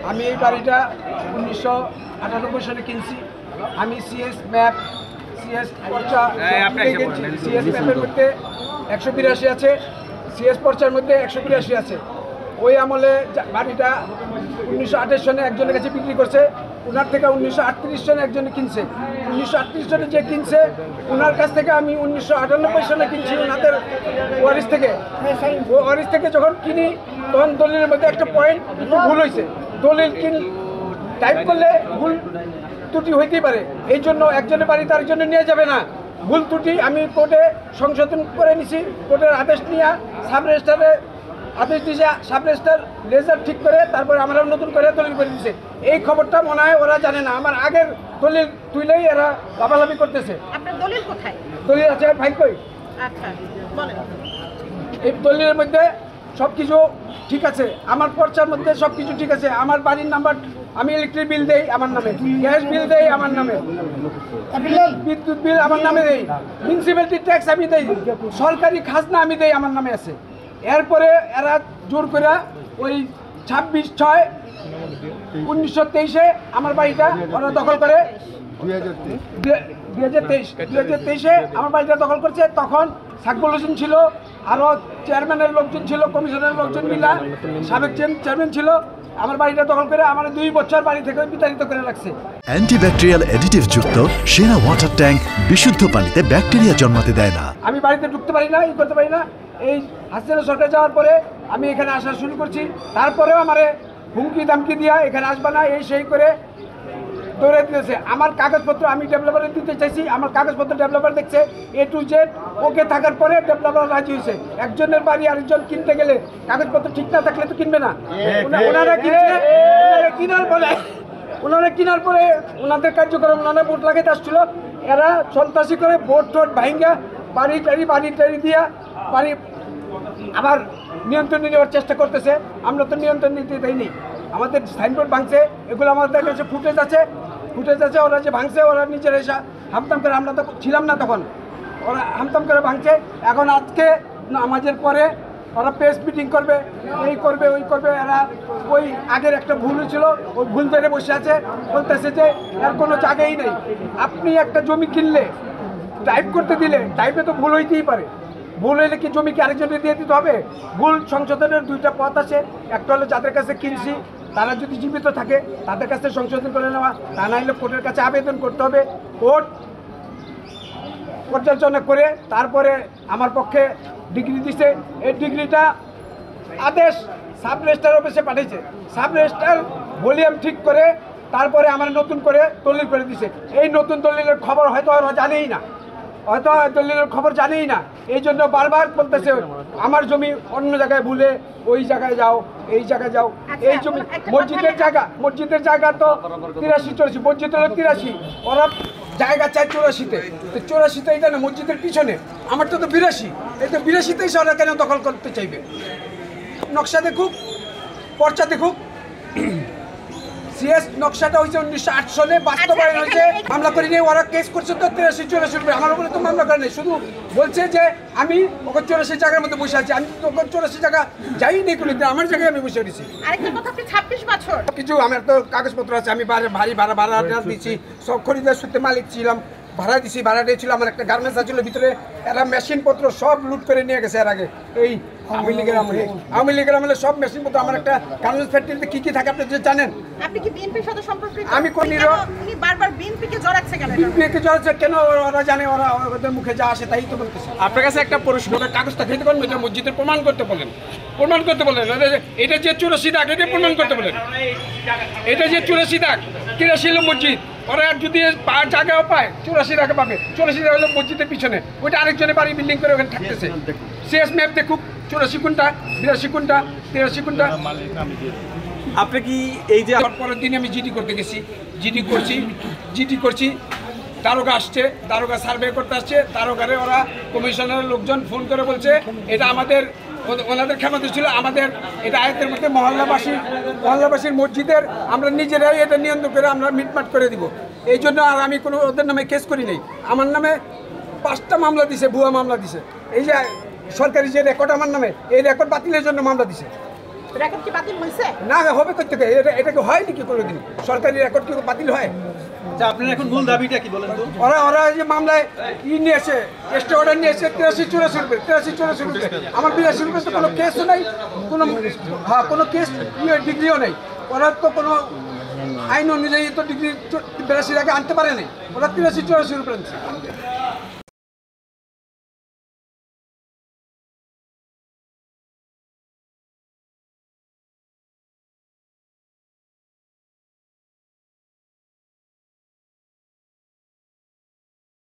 আমি এই বাড়িটা 1998 সালে কিনছি। আমি সিএস ম্যাপ, সিএস পর্চা, সিএস ম্যাপের মধ্যে 182 আছে, সিএস পর্চার মধ্যে 182 আছে। ওই আমলে বাড়িটা 1928 সনে একজনের কাছে বিক্রি করছে, ওনার থেকে 1938 সনে একজনে কিনছে। 1938 সনে যে কিনছে ওনার কাছ থেকে আমি 1998 সনে কিনছি ওনাদের ওয়ারিস থেকে। ওয়ারিস থেকে যখন কিনি তখন দলিলের মধ্যে একটা পয়েন্ট ভুল হয়েছে। দলিল টাইপ করলে ভুল ত্রুটি হইতেই পারে, এই জন্য একজনের বাড়ি তার জন্য নিয়ে যাবে না। ভুল ত্রুটি আমি কোর্টে সংশোধন করে নিছি। কোর্টের আদেশ নিয়ে সাব রেজিস্ট্রারে আদেশ দিয়েছে, সাব রেজিস্ট্রার লেজার ঠিক করে তারপরে আমরা নতুন করে দলিল করে দিচ্ছে। এই খবরটা মনে হয় ওরা জানে না। আমার আগের দলিল তুইলেই এরা লাভালাভি করতেছে। আপনার দলিল কোথায়? দলিল আছে ভাই কই। আচ্ছা বলেন। এই দলিলের মধ্যে সব কিছু ঠিক আছে, আমার পর্চার মধ্যে সব কিছু ঠিক আছে। আমার বাড়ির নাম্বার, আমি ইলেকট্রিক বিল দেই আমার নামে, গ্যাস বিল দেই আমার নামে, বিদ্যুৎ বিল আমার নামে দেই, মিউনিসিপ্যালিটি ট্যাক্স আমি দেই, সরকারি খাজনা আমি দেই আমার নামে আছে। এরপরে এরা জোর করে ওই 26/6/1923 আমার বাড়িটা ওরা দখল করে। 2023 আমার বাড়িটা দখল করছে। তখন সাকবুল হোসেন ছিল, আরও চেয়ারম্যানের লোকজন ছিল, কমিশনের লোকজন মিলা, সাবেক চেয়ারম্যান ছিল। আমার বাড়িটা দখল করে আমার 2 বছর বাড়ি থেকে বিতাড়িত করে রাখছে। অ্যান্টিব্যাকটেরিয়াল অ্যাডিটিভ যুক্ত সেরা ওয়াটার ট্যাঙ্ক বিশুদ্ধ পানিতে ব্যাকটেরিয়া জন্মাতে দেয় না। আমি বাড়িতে ঢুকতে পারি না, করতে পারি না। এই হাসিনা সরকার যাওয়ার পরে আমি এখানে আসা শুরু করছি। তারপরেও আমারে হুমকি দামকি দিয়া এখানে আসবা না এই সেই করে দৌড়ে দিয়েছে। আমার কাগজপত্র আমি ডেভেলপারে দিতে চাইছি, আমার কাগজপত্র ডেভেলপার দেখছে A to Z ওকে থাকার পরে ডেভেলপার রাজি হয়েছে। একজনের বাড়ি আরেকজন কিনতে গেলে কাগজপত্র ঠিক না থাকলে তো কিনবে না। ওনারা কিনছে, ওনারা কেনার পরে ওনাদের কার্যক্রম ওনারা ভোট লাগাইতে আসছিল। এরা সন্ত্রাসী করে ভোট টোট ভাঙ্গা বাড়ি টাড়ি দিয়া বাড়ি আবার নিয়ন্ত্রণে নেওয়ার চেষ্টা করতেছে। আমরা তো নিয়ন্ত্রণ নিতে দেয়নি। আমাদের সাইনবোর্ড ভাঙছে, এগুলো আমাদের কাছে ফুটেজ আছে। ওরা যে ভাঙছে ওরা নিজের এসে হামতাম করে, আমরা তো ছিলাম না তখন, ওরা হামতাম করে ভাঙছে। এখন আজকে নামাজের পরে ওরা প্রেস মিটিং করবে, এই করবে ওই করবে। এরা ওই আগের একটা ভুল ছিল, ওই ভুল ধরে বসে আছে, বলতেছে যে এর কোনো জায়গাই নেই। আপনি একটা জমি কিনলে টাইপ করতে দিলে টাইপে তো ভুল হইতেই পারে। ভুল হইলে কি জমিকে আরেকজনকে দিয়ে দিতে হবে? ভুল সংশোধনের 2টা পথ আছে। একটা হলো যাদের কাছে কিনছি তারা যদি জীবিত থাকে তাদের কাছে সংশোধন করে নেওয়া, তা না হলে কোর্টের কাছে আবেদন করতে হবে। কোর্ট পর্যালোচনা করে তারপরে আমার পক্ষে ডিগ্রি দিছে। এই ডিগ্রিটা আদেশ সাব রেজিস্ট্রার অফিসে পাঠিয়েছে। সাব রেজিস্ট্রার ভলিউম ঠিক করে তারপরে আমার নতুন করে দলিল করে দিছে। এই নতুন দলিলের খবর হয়তো ওরা জানেই না, হয়তো দলিলের খবর জানেই না। এই জন্য বারবার বলতেছে আমার জমি অন্য জায়গায় ভুলে ওই জায়গায় যাও, এই জায়গায় যাও। এই জমি মসজিদের জায়গা তো 83-84, মসজিদ হলো 83, ওরা জায়গা চায় 84-তে। তো 84-তে এটা না, মসজিদের পিছনে। আমার তো 82, এই তো 82-তেই ওরা কেন দখল করতে চাইবে? নকশা দেখুক, পর্চা দেখুক। সিএস নকশাটা হয়েছে 1908 সনে, বাস্তবায়ন হয়েছে। মামলা করিনি, ওরা কেস করছে তো 83-84 রুপে। আমার উপরে তো মামলা করে নেই, শুধু বলছে যে আমি ওকে 84 জায়গার মধ্যে বসে আছি। আমি তো 84 জায়গা যাইনি কোনোদিন, আমার জায়গায় আমি বসে রয়েছি। আরেকটা কথা, আপনি 26 বছর কিছু আমার তো কাগজপত্র আছে। আমি ভাড়া দিচ্ছি, সব খরিদার সূত্রে মালিক ছিলাম, ভাড়া দিছি, ভাড়া দিয়েছিল। আমার একটা গার্মেন্টস আছিল ভিতরে, এরা মেশিনপত্র সব লুট করে নিয়ে গেছে এর আগে। এই আওয়ামী লীগের আমলে সব মেশিনপত্র। আমার একটা গার্মেন্টস ফ্যাক্টরিতে কি থাকে আপনি যে জানেন? আপনি কি বিএনপির সাথে সম্পর্কিত? আমি কোন উনি বারবার বিএনপিকে জড়াচ্ছে কেন? বিএনপিকে জড়াচ্ছে কেন? ওরা জানে, ওরা ওদের মুখে যা আসে তাই তো বলতেছে। আপনার কাছে একটা প্রশ্ন, কাগজটা খেতে পারেন, এটা মসজিদের প্রমাণ করতে বলেন। এটা যে 84 দাগ, এটা প্রমাণ করতে বলেন। এটা যে 84 দাগ, 83 হলো মসজিদ। ওরা যদি জায়গাও পায় 84 দাগে পাবে। 84 দাগ হলো মসজিদের পিছনে, ওইটা আরেকজনের বাড়ি বিল্ডিং করে ওখানে থাকতেছে। সিএস ম্যাপ দেখুক, 84 কোনটা, 82 কোনটা, 83 কোনটা। আপনি কি এই যে পরের দিন আমি জিডি করতে গেছি, জিডি করছি। দারোগা আসছে, দারোগা সার্ভে করতে আসছে। দারোগারে ওরা কমিশনের লোকজন ফোন করে বলছে এটা ওনাদের ক্ষমতা ছিল, আমাদের এটা আয়তের মধ্যে মহল্লাবাসীর মসজিদের, আমরা নিজেরাই এটা নিয়ন্ত্রণ করে আমরা মিটমাট করে দিব। এই জন্য আর আমি কোনো ওদের নামে কেস করি নাই। আমার নামে 5টা মামলা দিছে, ভুয়া মামলা দিছে। এই যে সরকারি যে রেকর্ড আমার নামে, এই রেকর্ড বাতিলের জন্য মামলা দিছে। রেকর্ড কি বাতিল হয়েছে? না হবে করতে এটা কি হয় নাকি কোনোদিন সরকারি রেকর্ড কি বাতিল হয়? আচ্ছা, আপনার এখন মূল দাবিটা কি বলেন তো? ওরা যে মামলায় নিয়ে এসে এক্সট্রা অর্ডার নিয়ে এসে 83-84 রুপে 83-84 রুপে আমার 82 রুপে তো কোনো কেসও নাই, কোনো কেস ডিগ্রিও নেই। ওরা তো কোনো আইন অনুযায়ী তো ডিগ্রি 82 আগে আনতে পারে নাই, ওরা 83-84 রুপে আনছে।